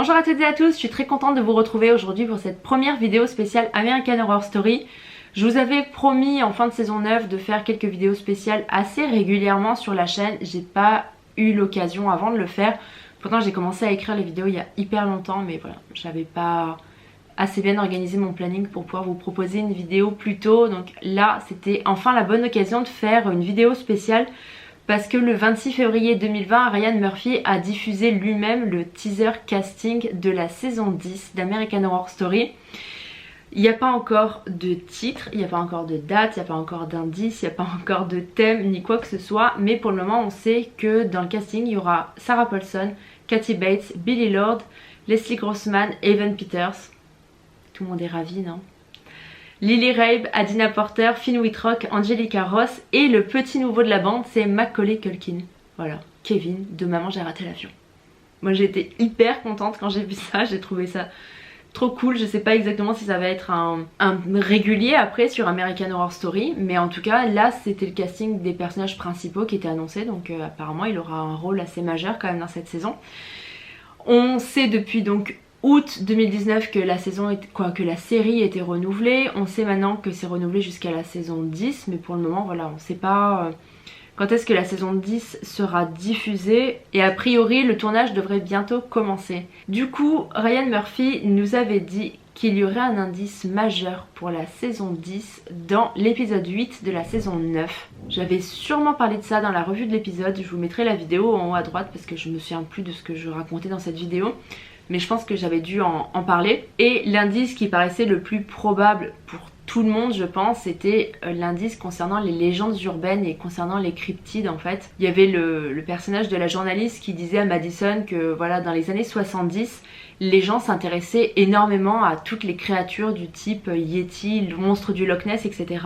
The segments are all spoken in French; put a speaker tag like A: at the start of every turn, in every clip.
A: Bonjour à toutes et à tous, je suis très contente de vous retrouver aujourd'hui pour cette première vidéo spéciale American Horror Story. Je vous avais promis en fin de saison 9 de faire quelques vidéos spéciales assez régulièrement sur la chaîne. J'ai pas eu l'occasion avant de le faire. Pourtant j'ai commencé à écrire les vidéos il y a hyper longtemps, mais voilà, j'avais pas assez bien organisé mon planning pour pouvoir vous proposer une vidéo plus tôt. Donc là c'était enfin la bonne occasion de faire une vidéo spéciale. Parce que le 26 février 2020, Ryan Murphy a diffusé lui-même le teaser casting de la saison 10 d'American Horror Story. Il n'y a pas encore de titre, il n'y a pas encore de date, il n'y a pas encore d'indice, il n'y a pas encore de thème ni quoi que ce soit. Mais pour le moment, on sait que dans le casting, il y aura Sarah Paulson, Kathy Bates, Billy Lord, Leslie Grossman, Evan Peters. Tout le monde est ravi, non ? Lily Rabe, Adina Porter, Finn Wittrock, Angelica Ross et le petit nouveau de la bande c'est Macaulay Culkin. Voilà, Kevin de Maman j'ai raté l'avion. Moi j'ai été hyper contente quand j'ai vu ça, j'ai trouvé ça trop cool. Je sais pas exactement si ça va être un régulier après sur American Horror Story, mais en tout cas là c'était le casting des personnages principaux qui était annoncé, donc apparemment il aura un rôle assez majeur quand même dans cette saison. On sait depuis donc août 2019 que la série était renouvelée. On sait maintenant que c'est renouvelé jusqu'à la saison 10, mais pour le moment voilà, on ne sait pas quand est-ce que la saison 10 sera diffusée, et a priori le tournage devrait bientôt commencer. Du coup Ryan Murphy nous avait dit qu'il y aurait un indice majeur pour la saison 10 dans l'épisode 8 de la saison 9. J'avais sûrement parlé de ça dans la revue de l'épisode, je vous mettrai la vidéo en haut à droite parce que je me souviens plus de ce que je racontais dans cette vidéo. Mais je pense que j'avais dû en parler. Et l'indice qui paraissait le plus probable pour tout le monde, je pense, c'était l'indice concernant les légendes urbaines et concernant les cryptides en fait. Il y avait le personnage de la journaliste qui disait à Madison que voilà, dans les années 70, les gens s'intéressaient énormément à toutes les créatures du type Yeti, le monstre du Loch Ness, etc.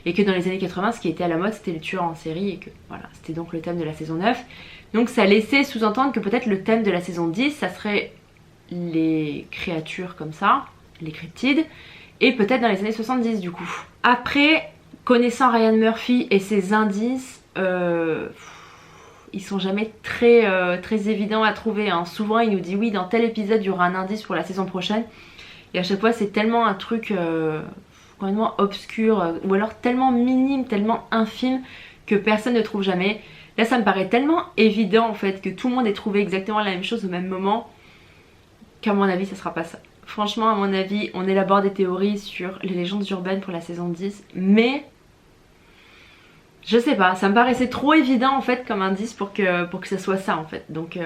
A: Et que dans les années 80, ce qui était à la mode, c'était les tueurs en série, et que voilà, c'était donc le thème de la saison 9. Donc ça laissait sous-entendre que peut-être le thème de la saison 10, ça serait les créatures comme ça, les cryptides, et peut-être dans les années 70 du coup. Après, connaissant Ryan Murphy et ses indices, ils sont jamais très évidents à trouver, hein. Souvent il nous dit oui, dans tel épisode il y aura un indice pour la saison prochaine, et à chaque fois c'est tellement un truc complètement obscur, ou alors tellement minime, tellement infime que personne ne trouve jamais. Là ça me paraît tellement évident en fait que tout le monde ait trouvé exactement la même chose au même moment, qu'à mon avis ça sera pas ça. Franchement à mon avis on élabore des théories sur les légendes urbaines pour la saison 10, mais je sais pas, ça me paraissait trop évident en fait comme indice pour que ça soit ça en fait. Donc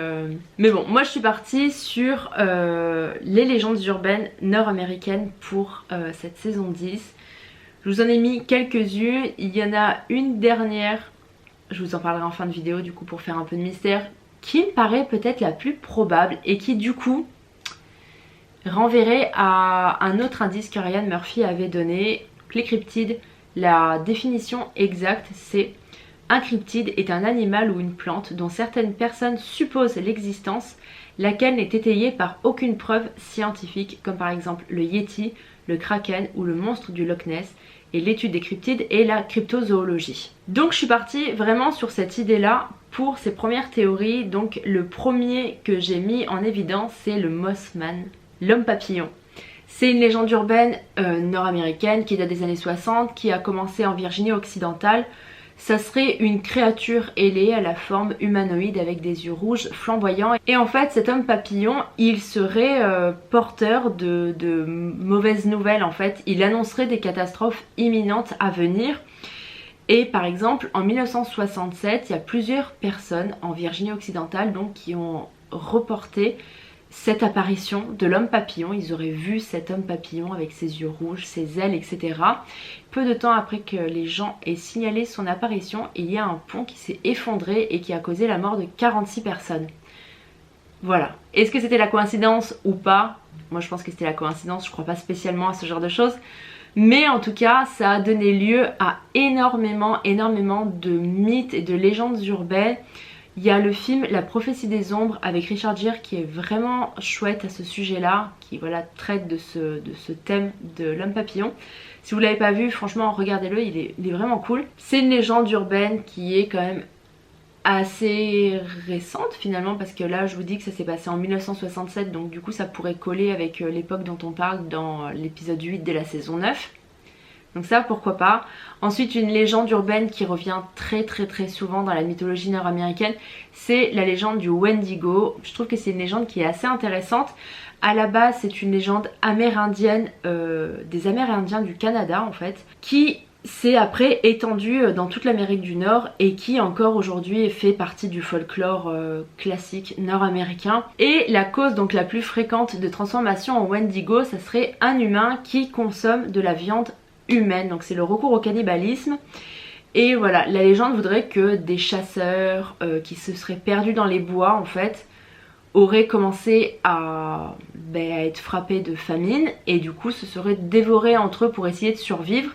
A: mais bon, moi je suis partie sur les légendes urbaines nord-américaines pour cette saison 10. Je vous en ai mis quelques-unes, il y en a une dernière, je vous en parlerai en fin de vidéo du coup pour faire un peu de mystère, qui me paraît peut-être la plus probable et qui du coup renverrait à un autre indice que Ryan Murphy avait donné. Les cryptides, la définition exacte c'est: un cryptide est un animal ou une plante dont certaines personnes supposent l'existence, laquelle n'est étayée par aucune preuve scientifique, comme par exemple le Yeti, le Kraken ou le monstre du Loch Ness. Et l'étude des cryptides est la cryptozoologie. Donc je suis partie vraiment sur cette idée là pour ces premières théories. Donc le premier que j'ai mis en évidence c'est le Mothman, l'homme papillon. C'est une légende urbaine nord-américaine qui date des années 60, qui a commencé en Virginie occidentale. Ça serait une créature ailée à la forme humanoïde avec des yeux rouges flamboyants. Et en fait cet homme papillon, il serait porteur de mauvaises nouvelles en fait. Il annoncerait des catastrophes imminentes à venir. Et par exemple en 1967, il y a plusieurs personnes en Virginie occidentale donc, qui ont reporté cette apparition de l'homme papillon. Ils auraient vu cet homme papillon avec ses yeux rouges, ses ailes, etc. Peu de temps après que les gens aient signalé son apparition, il y a un pont qui s'est effondré et qui a causé la mort de 46 personnes. Voilà. Est-ce que c'était la coïncidence ou pas? Moi je pense que c'était la coïncidence, je crois pas spécialement à ce genre de choses. Mais en tout cas, ça a donné lieu à énormément de mythes et de légendes urbaines. Il y a le film La prophétie des ombres avec Richard Gere qui est vraiment chouette à ce sujet-là, qui voilà, traite de ce thème de l'homme papillon. Si vous l'avez pas vu, franchement regardez-le, il est vraiment cool. C'est une légende urbaine qui est quand même assez récente finalement, parce que là je vous dis que ça s'est passé en 1967, donc du coup ça pourrait coller avec l'époque dont on parle dans l'épisode 8 de la saison 9. Donc ça, pourquoi pas. Ensuite, une légende urbaine qui revient très souvent dans la mythologie nord-américaine, c'est la légende du Wendigo. Je trouve que c'est une légende qui est assez intéressante. À la base, c'est une légende amérindienne, des Amérindiens du Canada en fait, qui s'est après étendue dans toute l'Amérique du Nord et qui encore aujourd'hui fait partie du folklore classique nord-américain. Et la cause donc la plus fréquente de transformation en Wendigo, ça serait un humain qui consomme de la viande humaine, donc c'est le recours au cannibalisme. Et voilà, la légende voudrait que des chasseurs qui se seraient perdus dans les bois en fait auraient commencé à être frappés de famine et du coup se seraient dévorés entre eux pour essayer de survivre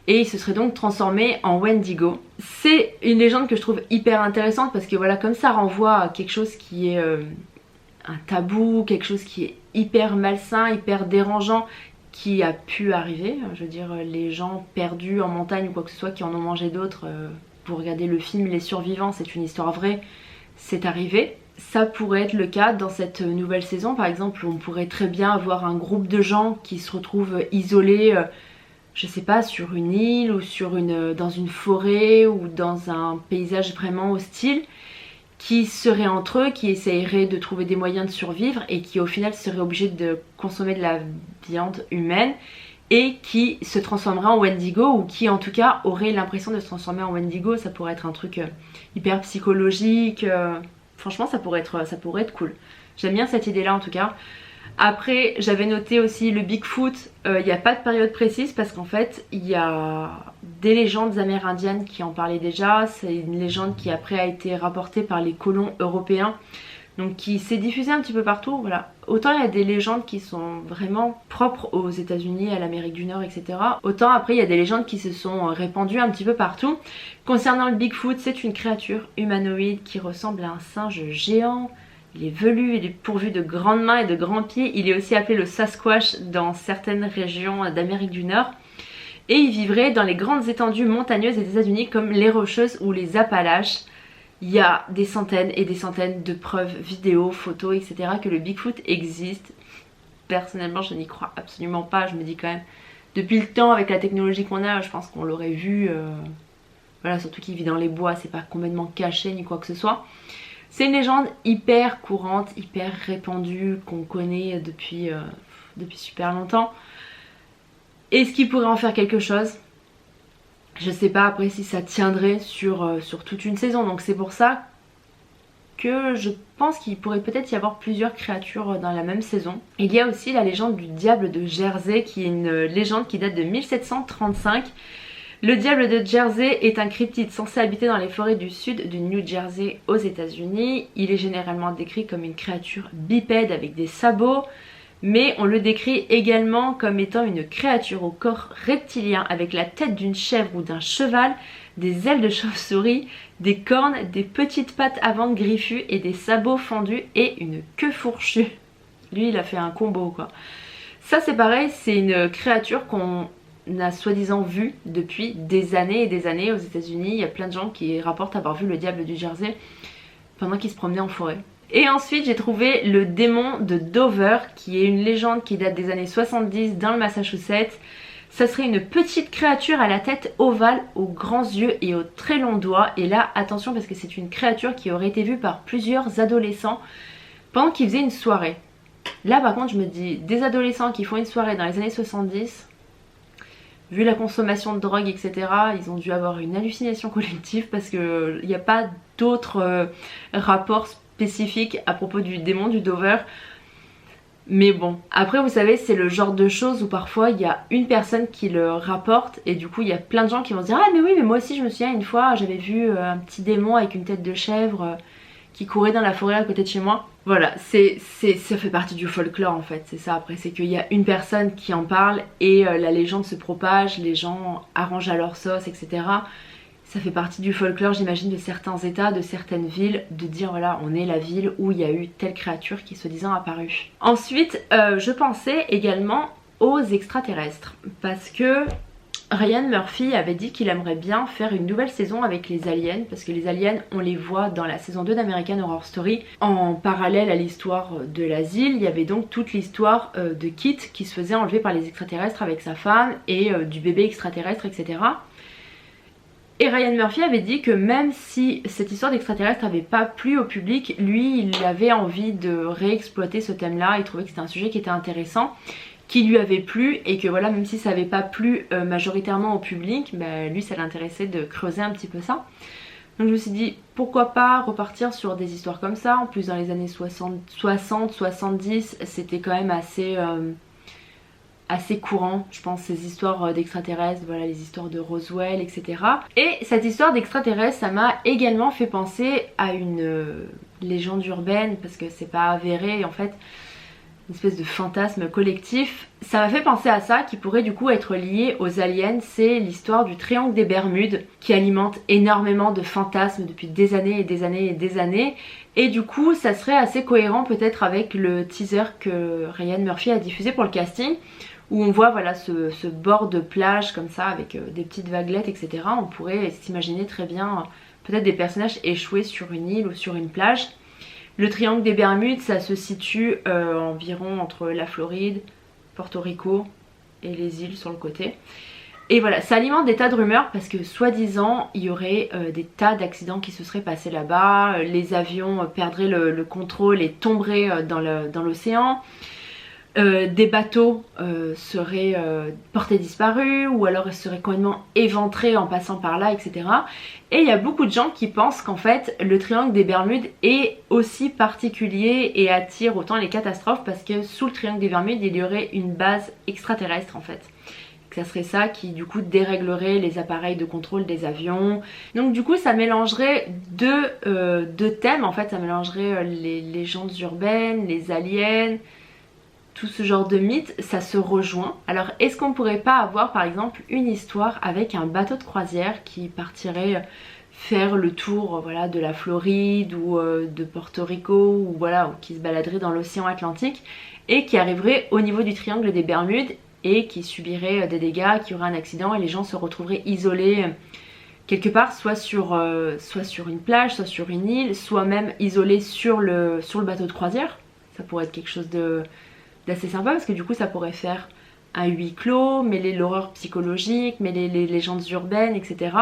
A: et ils se seraient donc transformés en Wendigo. C'est une légende que je trouve hyper intéressante parce que voilà, comme ça renvoie à quelque chose qui est un tabou, quelque chose qui est hyper malsain, hyper dérangeant, qui a pu arriver, je veux dire les gens perdus en montagne ou quoi que ce soit qui en ont mangé d'autres, vous regardez le film Les Survivants, c'est une histoire vraie, c'est arrivé. Ça pourrait être le cas dans cette nouvelle saison par exemple, on pourrait très bien avoir un groupe de gens qui se retrouvent isolés, je sais pas, sur une île ou dans une forêt ou dans un paysage vraiment hostile, qui seraient entre eux, qui essaieraient de trouver des moyens de survivre et qui au final seraient obligés de consommer de la viande humaine et qui se transformeraient en Wendigo ou qui en tout cas auraient l'impression de se transformer en Wendigo. Ça pourrait être un truc hyper psychologique, franchement ça pourrait être cool. J'aime bien cette idée là en tout cas. Après j'avais noté aussi le Bigfoot, il n'y a pas de période précise parce qu'en fait il y a des légendes amérindiennes qui en parlaient déjà. C'est une légende qui après a été rapportée par les colons européens, donc qui s'est diffusée un petit peu partout. Voilà. Autant il y a des légendes qui sont vraiment propres aux États-Unis, à l'Amérique du Nord, etc. Autant après il y a des légendes qui se sont répandues un petit peu partout. Concernant le Bigfoot, c'est une créature humanoïde qui ressemble à un singe géant. Il est velu, il est pourvu de grandes mains et de grands pieds. Il est aussi appelé le Sasquatch dans certaines régions d'Amérique du Nord. Et il vivrait dans les grandes étendues montagneuses des États-Unis comme les Rocheuses ou les Appalaches. Il y a des centaines et des centaines de preuves vidéos, photos, etc. que le Bigfoot existe. Personnellement, je n'y crois absolument pas. Je me dis quand même, depuis le temps, avec la technologie qu'on a, je pense qu'on l'aurait vu. Voilà, surtout qu'il vit dans les bois, c'est pas complètement caché ni quoi que ce soit. C'est une légende hyper courante, hyper répandue, qu'on connaît depuis super longtemps. Est-ce qu'il pourrait en faire quelque chose? Je sais pas après si ça tiendrait sur toute une saison. Donc c'est pour ça que je pense qu'il pourrait peut-être y avoir plusieurs créatures dans la même saison. Il y a aussi la légende du diable de Jersey qui est une légende qui date de 1735. Le diable de Jersey est un cryptide censé habiter dans les forêts du sud du New Jersey aux États-Unis. Il est généralement décrit comme une créature bipède avec des sabots, mais on le décrit également comme étant une créature au corps reptilien avec la tête d'une chèvre ou d'un cheval, des ailes de chauve-souris, des cornes, des petites pattes avant griffues et des sabots fendus et une queue fourchue. Lui il a fait un combo quoi. Ça c'est pareil, c'est une créature qu'on a soi-disant vu depuis des années et des années aux États-Unis. Il y a plein de gens qui rapportent avoir vu le diable du Jersey pendant qu'ils se promenaient en forêt. Et ensuite j'ai trouvé le démon de Dover qui est une légende qui date des années 70 dans le Massachusetts. Ça serait une petite créature à la tête ovale, aux grands yeux et aux très longs doigts. Et là attention parce que c'est une créature qui aurait été vue par plusieurs adolescents pendant qu'ils faisaient une soirée. Là par contre je me dis, des adolescents qui font une soirée dans les années 70, vu la consommation de drogue etc, ils ont dû avoir une hallucination collective parce qu'il n'y a pas d'autres rapports spécifiques à propos du démon du Dover. Mais bon, après vous savez c'est le genre de choses où parfois il y a une personne qui le rapporte et du coup il y a plein de gens qui vont se dire ah mais oui mais moi aussi je me souviens une fois j'avais vu un petit démon avec une tête de chèvre qui courait dans la forêt à côté de chez moi. Voilà, ça fait partie du folklore en fait, c'est ça. Après c'est qu'il y a une personne qui en parle et la légende se propage, les gens arrangent à leur sauce etc. Ça fait partie du folklore j'imagine de certains états, de certaines villes, de dire voilà on est la ville où il y a eu telle créature qui est soi-disant apparue. Ensuite je pensais également aux extraterrestres parce que Ryan Murphy avait dit qu'il aimerait bien faire une nouvelle saison avec les aliens, parce que les aliens on les voit dans la saison 2 d'American Horror Story. En parallèle à l'histoire de l'asile, il y avait donc toute l'histoire de Kit qui se faisait enlever par les extraterrestres avec sa femme et du bébé extraterrestre, etc. Et Ryan Murphy avait dit que même si cette histoire d'extraterrestre n'avait pas plu au public, lui il avait envie de réexploiter ce thème là, il trouvait que c'était un sujet qui était intéressant, qui lui avait plu, et que voilà, même si ça n'avait pas plu majoritairement au public, bah, lui ça l'intéressait de creuser un petit peu ça. Donc je me suis dit pourquoi pas repartir sur des histoires comme ça. En plus dans les années 60-70 c'était quand même assez courant, je pense, ces histoires d'extraterrestres, voilà, les histoires de Roswell, etc. Et cette histoire d'extraterrestres, ça m'a également fait penser à une légende urbaine, parce que c'est pas avéré en fait, une espèce de fantasme collectif. Ça m'a fait penser à ça, qui pourrait du coup être lié aux aliens. C'est l'histoire du triangle des Bermudes, qui alimente énormément de fantasmes depuis des années et des années et des années. Et du coup ça serait assez cohérent peut-être avec le teaser que Ryan Murphy a diffusé pour le casting, où on voit voilà ce bord de plage comme ça avec des petites vaguelettes, etc. On pourrait s'imaginer très bien peut-être des personnages échoués sur une île ou sur une plage. Le triangle des Bermudes, ça se situe environ entre la Floride, Porto Rico et les îles sur le côté. Et voilà, ça alimente des tas de rumeurs parce que soi-disant il y aurait des tas d'accidents qui se seraient passés là-bas, les avions perdraient le contrôle et tomberaient dans l'océan. Des bateaux seraient portés disparus, ou alors seraient complètement éventrés en passant par là, etc. Et il y a beaucoup de gens qui pensent qu'en fait le triangle des Bermudes est aussi particulier et attire autant les catastrophes, parce que sous le triangle des Bermudes il y aurait une base extraterrestre en fait. Ça serait ça qui du coup déréglerait les appareils de contrôle des avions. Donc du coup ça mélangerait deux thèmes en fait, ça mélangerait les légendes urbaines, les aliens, tout ce genre de mythes, ça se rejoint. Alors est-ce qu'on pourrait pas avoir par exemple une histoire avec un bateau de croisière qui partirait faire le tour voilà, de la Floride ou de Porto Rico, ou voilà, ou qui se baladerait dans l'océan Atlantique et qui arriverait au niveau du triangle des Bermudes et qui subirait des dégâts, qui aurait un accident et les gens se retrouveraient isolés quelque part, soit sur une plage, soit sur une île, soit même isolés sur le bateau de croisière. Ça pourrait être quelque chose d'assez sympa, parce que du coup ça pourrait faire un huis clos, mêler l'horreur psychologique, mêler les légendes urbaines, etc.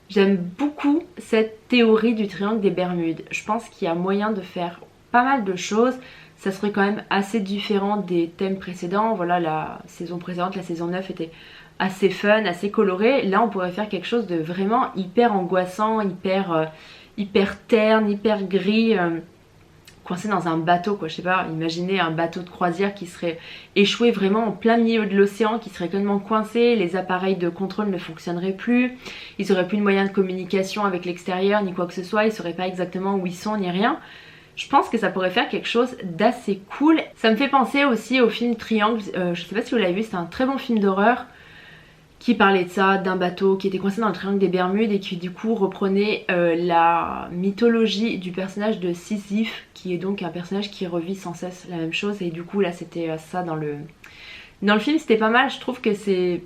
A: J'aime beaucoup cette théorie du triangle des Bermudes. Je pense qu'il y a moyen de faire pas mal de choses. Ça serait quand même assez différent des thèmes précédents. Voilà, la saison précédente, la saison 9 était assez fun, assez colorée. Là on pourrait faire quelque chose de vraiment hyper angoissant, hyper terne, hyper gris, coincé dans un bateau quoi, je sais pas, imaginez un bateau de croisière qui serait échoué vraiment en plein milieu de l'océan, qui serait complètement coincé, les appareils de contrôle ne fonctionneraient plus, ils auraient plus de moyens de communication avec l'extérieur ni quoi que ce soit, ils sauraient pas exactement où ils sont ni rien. Je pense que ça pourrait faire quelque chose d'assez cool. Ça me fait penser aussi au film Triangle, je sais pas si vous l'avez vu, c'est un très bon film d'horreur qui parlait de ça, d'un bateau qui était coincé dans le triangle des Bermudes et qui du coup reprenait la mythologie du personnage de Sisyphe, qui est donc un personnage qui revit sans cesse la même chose, et du coup là c'était ça dans le film. C'était pas mal, je trouve que c'est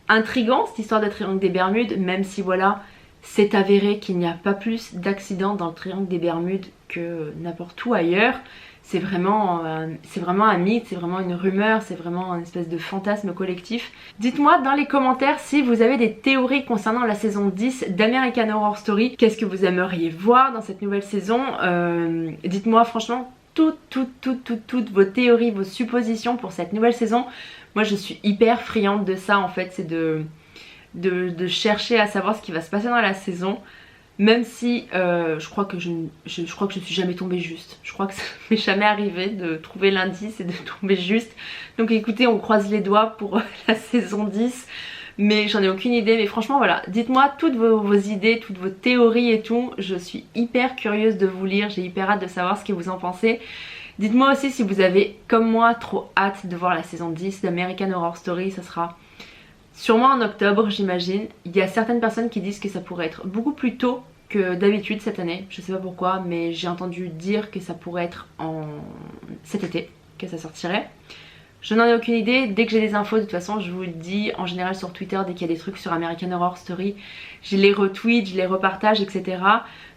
A: intriguant cette histoire de triangle des Bermudes, même si voilà c'est avéré qu'il n'y a pas plus d'accidents dans le triangle des Bermudes que n'importe où ailleurs. C'est vraiment un mythe, c'est vraiment une rumeur, c'est vraiment une espèce de fantasme collectif. Dites-moi dans les commentaires si vous avez des théories concernant la saison 10 d'American Horror Story. Qu'est-ce que vous aimeriez voir dans cette nouvelle saison? Dites-moi franchement toutes vos théories, vos suppositions pour cette nouvelle saison. Moi je suis hyper friande de ça en fait, c'est de chercher à savoir ce qui va se passer dans la saison. Même si je crois que je suis jamais tombée juste. Je crois que ça m'est jamais arrivé de trouver l'indice et de tomber juste. Donc écoutez, on croise les doigts pour la saison 10. Mais j'en ai aucune idée. Mais franchement voilà, dites-moi toutes vos idées, toutes vos théories et tout. Je suis hyper curieuse de vous lire. J'ai hyper hâte de savoir ce que vous en pensez. Dites-moi aussi si vous avez, comme moi, trop hâte de voir la saison 10 d'American Horror Story. Ça sera sûrement en octobre j'imagine. Il y a certaines personnes qui disent que ça pourrait être beaucoup plus tôt que d'habitude cette année. Je sais pas pourquoi, mais j'ai entendu dire que ça pourrait être cet été, que ça sortirait. Je n'en ai aucune idée. Dès que j'ai des infos, de toute façon je vous le dis en général sur Twitter. Dès qu'il y a des trucs sur American Horror Story, je les retweet, je les repartage, etc.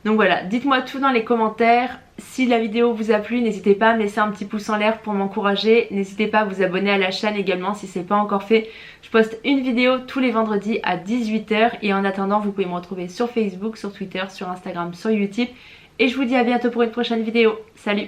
A: Donc voilà, dites-moi tout dans les commentaires. Si la vidéo vous a plu, n'hésitez pas à me laisser un petit pouce en l'air pour m'encourager. N'hésitez pas à vous abonner à la chaîne également si ce n'est pas encore fait. Je poste une vidéo tous les vendredis à 18 h. Et en attendant, vous pouvez me retrouver sur Facebook, sur Twitter, sur Instagram, sur YouTube. Et je vous dis à bientôt pour une prochaine vidéo. Salut!